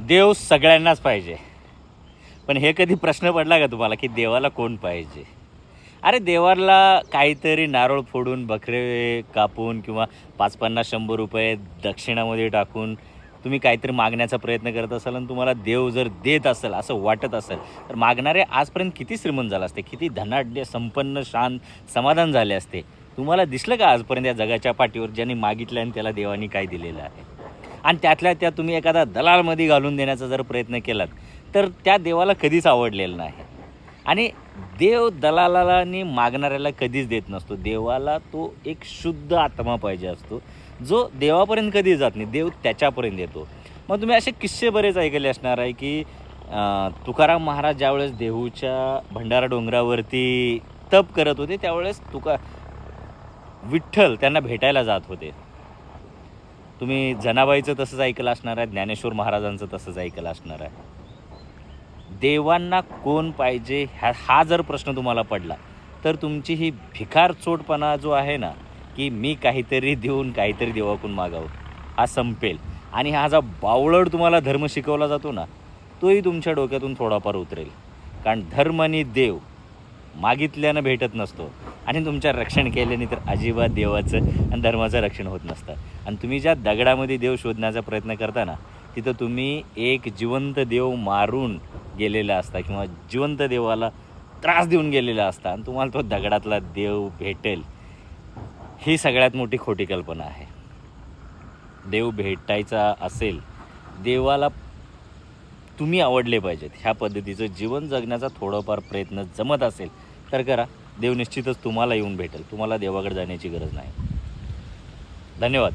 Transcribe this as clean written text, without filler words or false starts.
देव सगळ्यांनाच पाहिजे, पण हे कधी प्रश्न पडला का तुम्हाला की देवाला कोण पाहिजे? अरे देवाला काहीतरी नारळ फोडून, बकरे कापून किंवा 5, 50, 100 रुपये दक्षिणामध्ये टाकून तुम्ही काहीतरी मागण्याचा प्रयत्न करत असाल आणि तुम्हाला देव जर देत असेल असं वाटत असेल, तर मागणारे आजपर्यंत किती श्रीमंत झाला असते, किती धनाढ्य, संपन्न, शांत, समाधान झाले असते. तुम्हाला दिसलं का आजपर्यंत या जगाच्या पाठीवर ज्यांनी मागितलं आणि त्याला देवानी काय दिलेलं आहे? आणि त्यातल्या त्यात तुम्ही एखादा दलालमध्ये घालून देण्याचा जर प्रयत्न केलात, तर त्या देवाला कधीच आवडलेलं नाही. आणि देव दलालाला आणि मागणाऱ्याला कधीच देत नसतो. देवाला तो एक शुद्ध आत्मा पाहिजे असतो, जो देवापर्यंत कधी जात नाही, देव त्याच्यापर्यंत येतो. मग तुम्ही असे किस्से बरेच ऐकले असणार आहे की तुकाराम महाराज ज्यावेळेस देहूच्या भंडारा डोंगरावरती तप करत होते, त्यावेळेस विठ्ठल त्यांना भेटायला जात होते. तुम्ही जनाबाईचं तसंच ऐकलं असणार आहे, ज्ञानेश्वर महाराजांचं तसंच ऐकलं असणार आहे. देवांना कोण पाहिजे हा जर प्रश्न तुम्हाला पडला, तर तुमची ही भिकारचोटपणा जो आहे ना, की मी काहीतरी देऊन काहीतरी देवाकडून मागावं, हा संपेल. आणि हा जो बावळट तुम्हाला धर्म शिकवला जातो ना, तोही तुमच्या डोक्यातून थोडाफार उतरेल. कारण धर्म आणि देव मागितल्यानं भेटत नसतो, आणि तुमच्या रक्षण केल्याने तर अजिबात देवाचं आणि धर्माचं रक्षण होत नसतं. आणि तुम्ही ज्या दगडामध्ये देव शोधण्याचा प्रयत्न करता ना, तिथं तुम्ही एक जिवंत देव मारून गेलेला असता किंवा जिवंत देवाला त्रास देऊन गेलेला असता, आणि तुम्हाला तो दगडातला देव भेटेल, ही सगळ्यात मोठी खोटी कल्पना आहे. देव भेटायचा असेल, देवाला तुम्ही आवडले पाहिजेत, ह्या पद्धतीचं जीवन जगण्याचा थोडाफार प्रयत्न जमत असेल तर करा. देव निश्चितच तुम्हाला येऊन भेटेल. तुम्हाला देवाकडे जाण्याची गरज नाही. धन्यवाद.